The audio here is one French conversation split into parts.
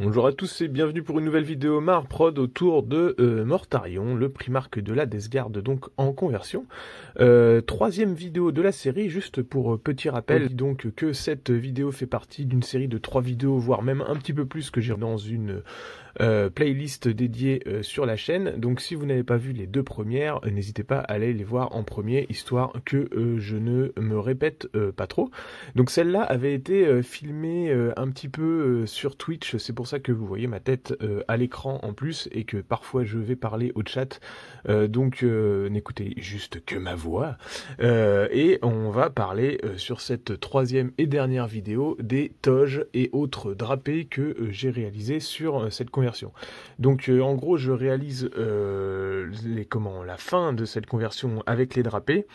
Bonjour à tous et bienvenue pour une nouvelle vidéo Marprod autour de Mortarion, le Primarque de la Deathguard donc en conversion. Troisième vidéo de la série, juste pour petit rappel donc que cette vidéo fait partie d'une série de 3 vidéos, voire même un petit peu plus que j'ai dans une playlist dédiée sur la chaîne. Donc si vous n'avez pas vu les 2 premières, n'hésitez pas à aller les voir en premier, histoire que je ne me répète pas trop. Donc celle-là avait été filmée un petit peu sur Twitch, c'est pour ça que vous voyez ma tête à l'écran en plus et que parfois je vais parler au chat, donc n'écoutez juste que ma voix. Et on va parler sur cette troisième et dernière vidéo des toges et autres drapés que j'ai réalisés sur cette conversion. Donc en gros je réalise la fin de cette conversion avec les drapés.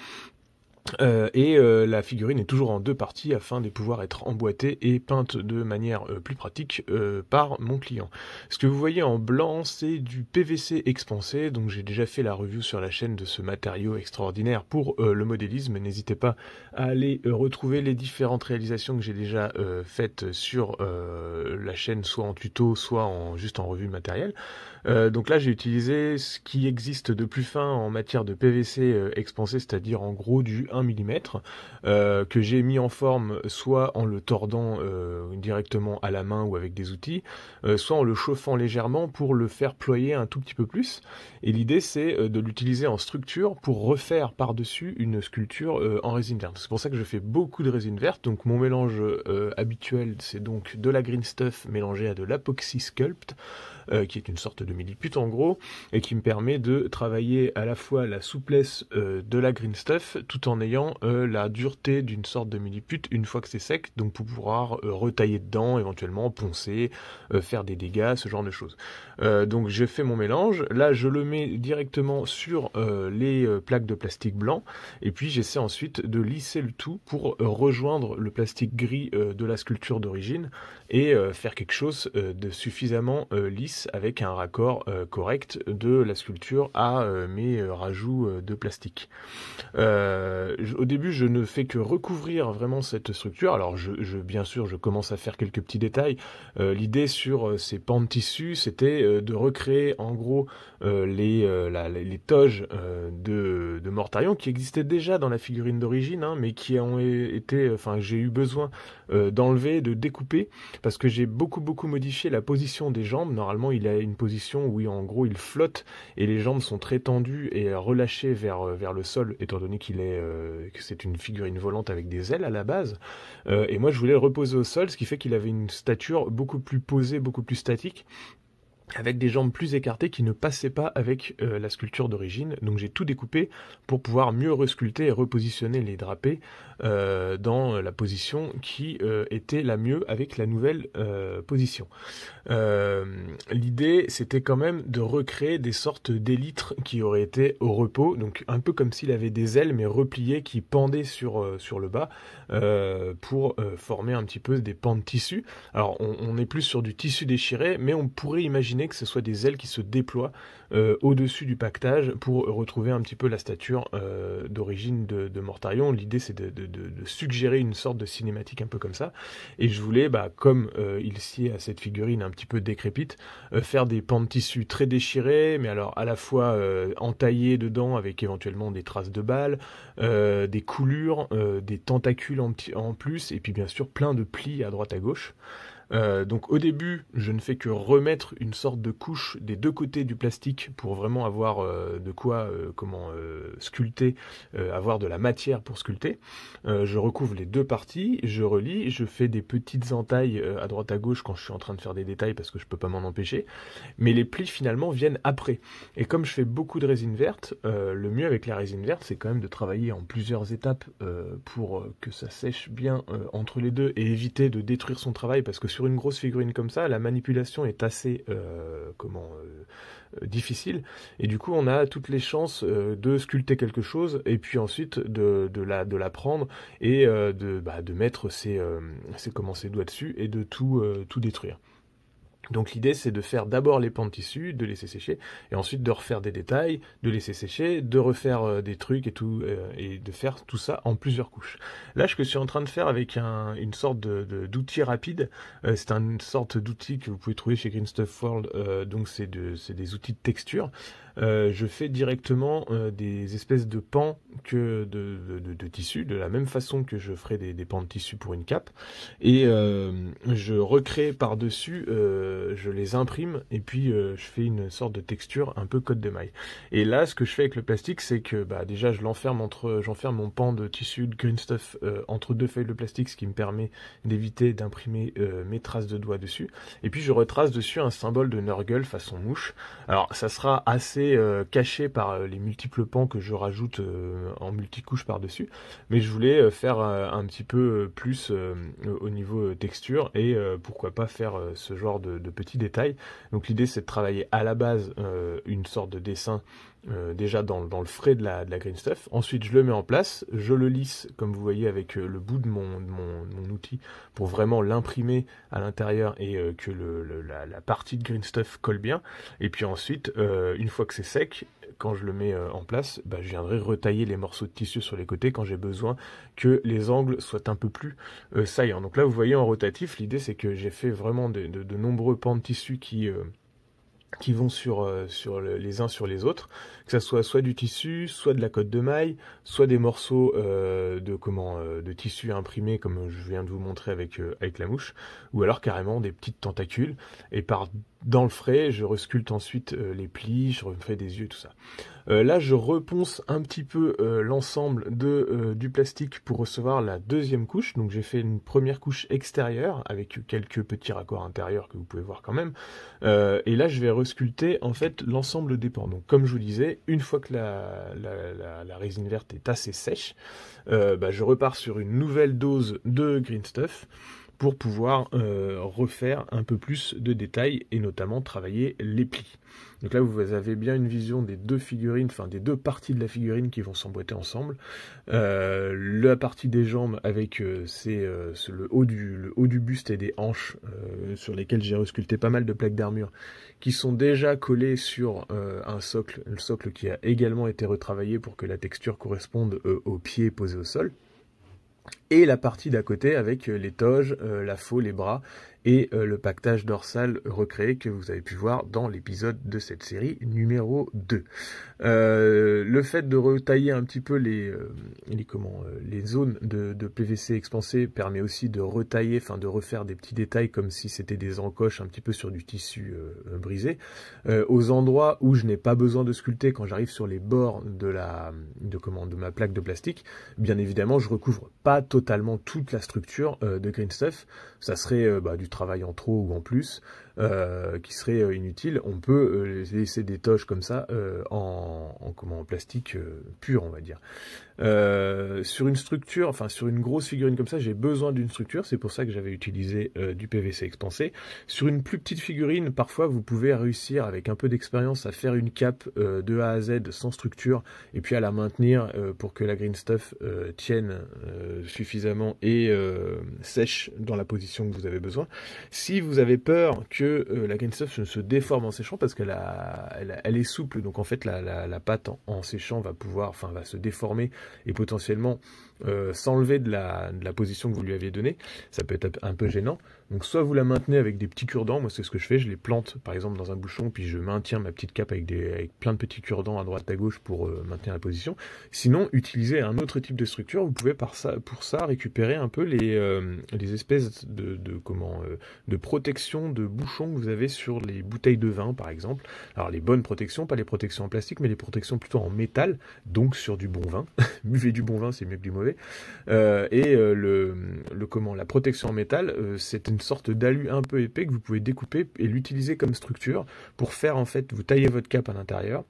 La figurine est toujours en 2 parties afin de pouvoir être emboîtée et peinte de manière plus pratique par mon client. Ce que vous voyez en blanc, c'est du PVC expansé, donc j'ai déjà fait la review sur la chaîne de ce matériau extraordinaire pour le modélisme. N'hésitez pas à aller retrouver les différentes réalisations que j'ai déjà faites sur la chaîne, soit en tuto, soit juste en revue matérielle. Donc là j'ai utilisé ce qui existe de plus fin en matière de PVC expansé, c'est-à-dire en gros du 1 mm, que j'ai mis en forme soit en le tordant directement à la main ou avec des outils, soit en le chauffant légèrement pour le faire ployer un tout petit peu plus. Et l'idée c'est de l'utiliser en structure pour refaire par-dessus une sculpture en résine verte. C'est pour ça que je fais beaucoup de résine verte. Donc mon mélange habituel, c'est donc de la green stuff mélangée à de l'Apoxy Sculpt, qui est une sorte de millipute en gros, et qui me permet de travailler à la fois la souplesse de la green stuff, tout en ayant la dureté d'une sorte de millipute une fois que c'est sec, donc pour pouvoir retailler dedans, éventuellement poncer, faire des dégâts, ce genre de choses. Donc j'ai fait mon mélange, là je le mets directement sur les plaques de plastique blanc, et puis j'essaie ensuite de lisser le tout pour rejoindre le plastique gris de la sculpture d'origine, et faire quelque chose de suffisamment lisse avec un raccord correct de la sculpture à mes rajouts de plastique. Au début, je ne fais que recouvrir vraiment cette structure. Alors, bien sûr, je commence à faire quelques petits détails. L'idée sur ces pans de tissu, c'était de recréer en gros les toges de Mortarion qui existaient déjà dans la figurine d'origine, hein, mais qui ont été, j'ai eu besoin d'enlever, de découper, parce que j'ai beaucoup modifié la position des jambes. Normalement, il a une position où en gros il flotte et les jambes sont très tendues et relâchées vers le sol, étant donné que c'est une figurine volante avec des ailes à la base. Et moi, je voulais le reposer au sol, ce qui fait qu'il avait une stature beaucoup plus posée, beaucoup plus statique, avec des jambes plus écartées qui ne passaient pas avec la sculpture d'origine. Donc j'ai tout découpé pour pouvoir mieux resculpter et repositionner les drapés dans la position qui était la mieux avec la nouvelle position. L'idée c'était quand même de recréer des sortes d'élytres qui auraient été au repos, donc un peu comme s'il avait des ailes mais repliées qui pendaient sur le bas pour former un petit peu des pans de tissu. Alors on est plus sur du tissu déchiré, mais on pourrait imaginer que ce soit des ailes qui se déploient au-dessus du pactage pour retrouver un petit peu la stature d'origine de Mortarion. L'idée c'est de suggérer une sorte de cinématique un peu comme ça, et je voulais, comme il sied à cette figurine un petit peu décrépite, faire des pans de tissu très déchirés, mais alors à la fois entaillés dedans avec éventuellement des traces de balles, des coulures, des tentacules en plus, et puis bien sûr plein de plis à droite à gauche. Donc au début, je ne fais que remettre une sorte de couche des 2 côtés du plastique pour vraiment avoir de quoi sculpter, avoir de la matière pour sculpter. Je recouvre les 2 parties, je relie, je fais des petites entailles à droite à gauche quand je suis en train de faire des détails parce que je peux pas m'en empêcher, mais les plis finalement viennent après. Et comme je fais beaucoup de résine verte, le mieux avec la résine verte, c'est quand même de travailler en plusieurs étapes pour que ça sèche bien entre les deux et éviter de détruire son travail, parce que sur une grosse figurine comme ça, la manipulation est assez difficile, et du coup on a toutes les chances de sculpter quelque chose et puis ensuite de la prendre et de mettre ses doigts dessus et de tout détruire. Donc l'idée c'est de faire d'abord les pans de tissu, de laisser sécher, et ensuite de refaire des détails, de laisser sécher, de refaire des trucs et tout, et de faire tout ça en plusieurs couches. Là ce que je suis en train de faire avec une sorte d'outil rapide, c'est une sorte d'outil que vous pouvez trouver chez Green Stuff World, donc c'est des outils de texture. Je fais directement des espèces de pans de tissu, de la même façon que je ferais des pans de tissu pour une cape, et je recrée par-dessus, je les imprime, et puis je fais une sorte de texture un peu cotte de maille. Et là, ce que je fais avec le plastique, c'est que déjà j'enferme mon pan de tissu de Green Stuff entre deux feuilles de plastique, ce qui me permet d'éviter d'imprimer mes traces de doigts dessus, et puis je retrace dessus un symbole de Nurgle façon mouche. Alors ça sera assez caché par les multiples pans que je rajoute en multicouches par-dessus, mais je voulais faire un petit peu plus au niveau texture, et pourquoi pas faire ce genre de petits détails. Donc l'idée c'est de travailler à la base une sorte de dessin déjà dans le frais de la Green Stuff. Ensuite je le mets en place, je le lisse comme vous voyez avec le bout de mon outil pour vraiment l'imprimer à l'intérieur, et que la partie de Green Stuff colle bien. Et puis ensuite, une fois que c'est sec, quand je le mets en place, je viendrai retailler les morceaux de tissu sur les côtés quand j'ai besoin que les angles soient un peu plus saillants. Donc là vous voyez en rotatif, l'idée c'est que j'ai fait vraiment de nombreux pans de tissu qui vont les uns sur les autres, que ça soit du tissu, soit de la cotte de maille, soit des morceaux de tissu imprimé comme je viens de vous montrer avec la mouche, ou alors carrément des petites tentacules, et dans le frais, je resculpte ensuite les plis, je refais des yeux, tout ça. Là, je reponce un petit peu l'ensemble du plastique pour recevoir la deuxième couche. Donc j'ai fait une première couche extérieure avec quelques petits raccords intérieurs que vous pouvez voir quand même. Et là, je vais resculpter en fait l'ensemble des pans. Donc comme je vous disais, une fois que la résine verte est assez sèche, je repars sur une nouvelle dose de Green Stuff pour pouvoir refaire un peu plus de détails et notamment travailler les plis. Donc là vous avez bien une vision des deux figurines, enfin des deux parties de la figurine qui vont s'emboîter ensemble. La partie des jambes avec le haut du buste et des hanches sur lesquelles j'ai resculpté pas mal de plaques d'armure qui sont déjà collées sur un socle, le socle qui a également été retravaillé pour que la texture corresponde aux pieds posés au sol. Et la partie d'à côté avec les toges, la faux, les bras et le pactage dorsal recréé que vous avez pu voir dans l'épisode de cette série numéro 2. Le fait de retailler un petit peu les zones de PVC expansé permet aussi de retailler, enfin de refaire des petits détails comme si c'était des encoches un petit peu sur du tissu brisé. Aux endroits où je n'ai pas besoin de sculpter, quand j'arrive sur les bords de ma plaque de plastique, bien évidemment je recouvre pas totalement toute la structure de Green Stuff. Ça serait du travail en trop ou en plus qui serait inutile. On peut laisser des toches comme ça en plastique pur, on va dire. Sur une structure, enfin sur une grosse figurine comme ça, j'ai besoin d'une structure, c'est pour ça que j'avais utilisé du PVC expansé. Sur une plus petite figurine, parfois vous pouvez réussir avec un peu d'expérience à faire une cape de A à Z sans structure et puis à la maintenir pour que la Green Stuff tienne suffisamment et sèche dans la position que vous avez besoin. Si vous avez peur que la Green Stuff ne se déforme en séchant, parce qu'elle est souple, donc en fait la pâte en séchant va se déformer et potentiellement s'enlever de la position que vous lui aviez donnée, ça peut être un peu gênant. Donc soit vous la maintenez avec des petits cure-dents, moi c'est ce que je fais, je les plante par exemple dans un bouchon, puis je maintiens ma petite cape avec plein de petits cure-dents à droite à gauche pour maintenir la position. Sinon, utilisez un autre type de structure, vous pouvez pour ça récupérer un peu les espèces de protection de bouchons que vous avez sur les bouteilles de vin par exemple. Alors les bonnes protections, pas les protections en plastique, mais les protections plutôt en métal, donc sur du bon vin. Buvez du bon vin, c'est mieux que du mauvais. La protection en métal, c'est une sorte d'alu un peu épais que vous pouvez découper et l'utiliser comme structure pour faire en fait, vous taillez votre cape à l'intérieur,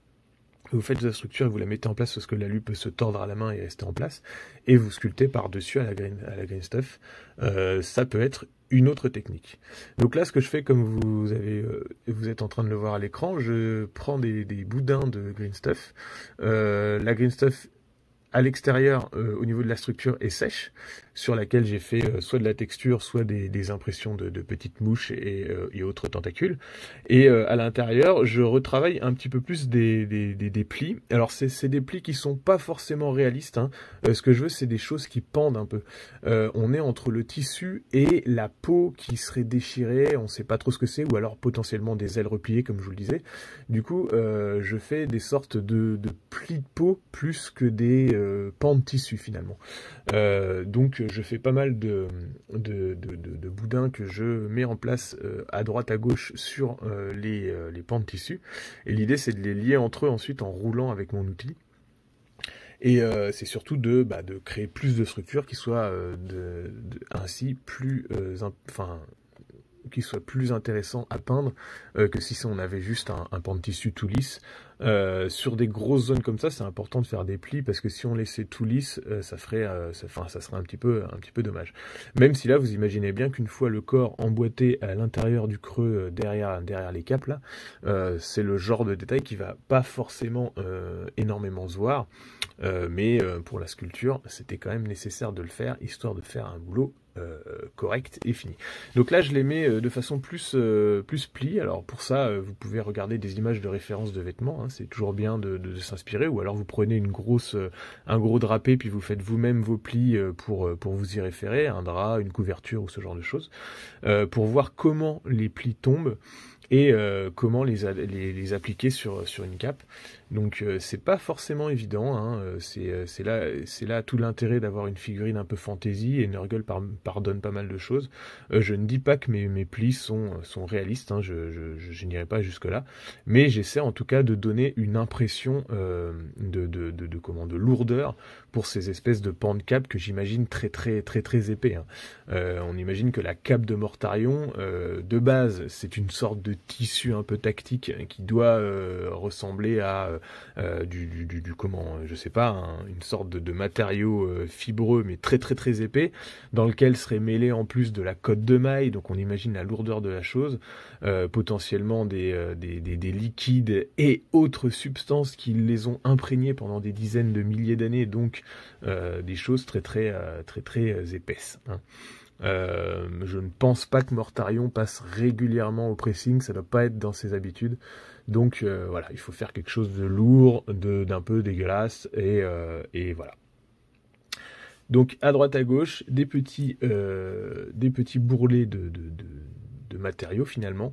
vous faites la structure et vous la mettez en place parce que l'alu peut se tordre à la main et rester en place, et vous sculptez par-dessus à la Green Stuff. Ça peut être une autre technique. Donc là, ce que je fais, comme vous êtes en train de le voir à l'écran, je prends des boudins de Green Stuff. La Green Stuff à l'extérieur, au niveau de la structure, est sèche. sur laquelle j'ai fait soit de la texture, soit des impressions de petites mouches et autres tentacules. Et à l'intérieur, je retravaille un petit peu plus des plis. Alors c'est des plis qui sont pas forcément réalistes, hein. Ce que je veux, c'est des choses qui pendent un peu. On est entre le tissu et la peau qui serait déchirée, on sait pas trop ce que c'est, ou alors potentiellement des ailes repliées, comme je vous le disais. Du coup, je fais des sortes de plis de peau plus que des pans de tissu finalement. Donc je fais pas mal de boudins que je mets en place à droite à gauche sur les pans de tissu. Et l'idée, c'est de les lier entre eux ensuite en roulant avec mon outil. Et c'est surtout de créer plus de structures qui soient ainsi plus qui soit plus intéressant à peindre que si on avait juste un pan de tissu tout lisse. Sur des grosses zones comme ça, c'est important de faire des plis parce que si on laissait tout lisse, ça serait un petit peu dommage. Même si là, vous imaginez bien qu'une fois le corps emboîté à l'intérieur du creux derrière les capes là, c'est le genre de détail qui va pas forcément énormément se voir, mais pour la sculpture, c'était quand même nécessaire de le faire histoire de faire un boulot correct et fini. Donc là je les mets de façon plus pli. Alors pour ça vous pouvez regarder des images de référence de vêtements, hein. C'est toujours bien de s'inspirer, ou alors vous prenez un gros drapé puis vous faites vous-même vos plis pour vous y référer, un drap, une couverture ou ce genre de choses, pour voir comment les plis tombent et comment les appliquer sur une cape. Donc c'est pas forcément évident, hein. C'est là tout l'intérêt d'avoir une figurine un peu fantaisie, et Nurgle pardonne pas mal de choses. Je ne dis pas que mes plis sont réalistes, hein. Je n'irai pas jusque là, mais j'essaie en tout cas de donner une impression de lourdeur pour ces espèces de pans de cape que j'imagine très épais, hein. On imagine que la cape de Mortarion de base c'est une sorte de tissu un peu tactique qui doit ressembler à je sais pas, une sorte de matériau fibreux mais très épais, dans lequel serait mêlé en plus de la cotte de maille. Donc on imagine la lourdeur de la chose, potentiellement des liquides et autres substances qui les ont imprégnés pendant des dizaines de milliers d'années, donc des choses très épaisses, hein. Je ne pense pas que Mortarion passe régulièrement au pressing, ça doit pas être dans ses habitudes. Donc voilà, il faut faire quelque chose de lourd, d'un peu dégueulasse, et voilà. Donc à droite à gauche, des petits bourrelets de matériaux finalement,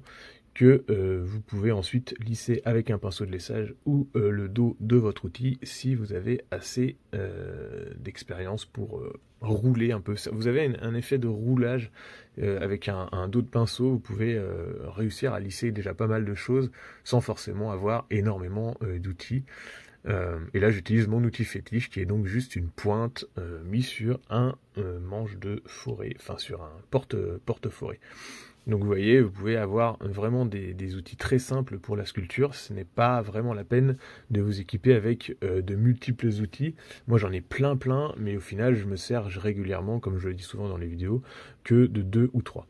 que vous pouvez ensuite lisser avec un pinceau de lissage ou le dos de votre outil si vous avez assez d'expérience pour rouler un peu. Vous avez un effet de roulage avec un dos de pinceau, vous pouvez réussir à lisser déjà pas mal de choses sans forcément avoir énormément d'outils. Et là j'utilise mon outil fétiche qui est donc juste une pointe mise sur un manche de forêt, enfin sur un porte-forêt. Donc vous voyez, vous pouvez avoir vraiment des outils très simples pour la sculpture. Ce n'est pas vraiment la peine de vous équiper avec de multiples outils. Moi j'en ai plein, mais au final je me sers régulièrement, comme je le dis souvent dans les vidéos, que de 2 ou 3.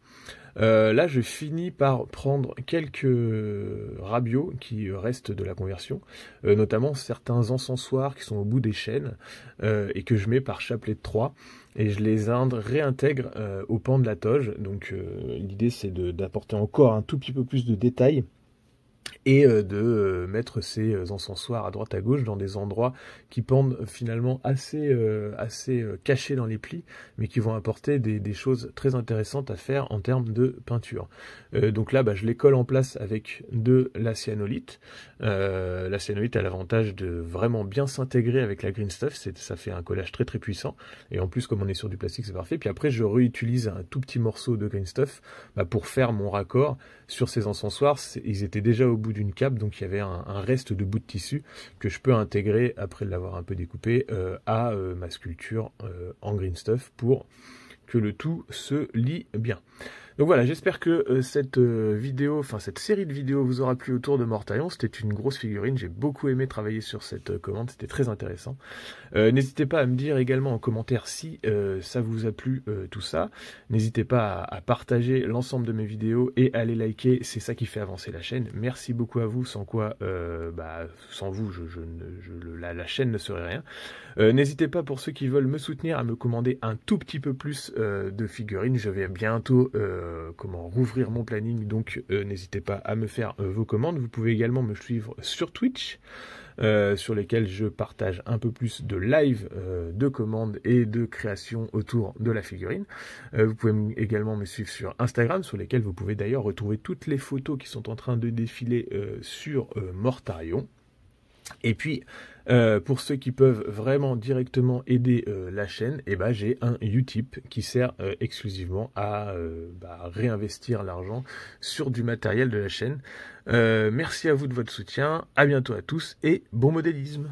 Là je finis par prendre quelques rabios qui restent de la conversion, notamment certains encensoirs qui sont au bout des chaînes et que je mets par chapelet de 3, et je les réintègre au pan de la toge. Donc l'idée c'est d'apporter encore un tout petit peu plus de détails et de mettre ces encensoirs à droite à gauche dans des endroits qui pendent finalement assez cachés dans les plis, mais qui vont apporter des choses très intéressantes à faire en termes de peinture. Donc là, je les colle en place avec de la cyanolite. La cyanolite a l'avantage de vraiment bien s'intégrer avec la green stuff, ça fait un collage très puissant, et en plus comme on est sur du plastique c'est parfait. Puis après je réutilise un tout petit morceau de green stuff pour faire mon raccord sur ces encensoirs. Ils étaient déjà au bout d'une cape, donc il y avait un reste de bout de tissu que je peux intégrer après l'avoir un peu découpé à ma sculpture en green stuff pour que le tout se lie bien. Donc voilà, j'espère que cette vidéo, enfin cette série de vidéos vous aura plu autour de Mortarion. C'était une grosse figurine, j'ai beaucoup aimé travailler sur cette commande, c'était très intéressant. N'hésitez pas à me dire également en commentaire si ça vous a plu tout ça. N'hésitez pas à partager l'ensemble de mes vidéos et à les liker, c'est ça qui fait avancer la chaîne. Merci beaucoup à vous, sans quoi, sans vous, la chaîne ne serait rien. N'hésitez pas pour ceux qui veulent me soutenir à me commander un tout petit peu plus de figurines. Je vais bientôt rouvrir mon planning, donc n'hésitez pas à me faire vos commandes. Vous pouvez également me suivre sur Twitch, sur lesquels je partage un peu plus de live de commandes et de création autour de la figurine. Vous pouvez également me suivre sur Instagram, sur lesquels vous pouvez d'ailleurs retrouver toutes les photos qui sont en train de défiler sur Mortarion. Et puis, pour ceux qui peuvent vraiment directement aider la chaîne, j'ai un Utip qui sert exclusivement à réinvestir l'argent sur du matériel de la chaîne. Merci à vous de votre soutien, à bientôt à tous et bon modélisme.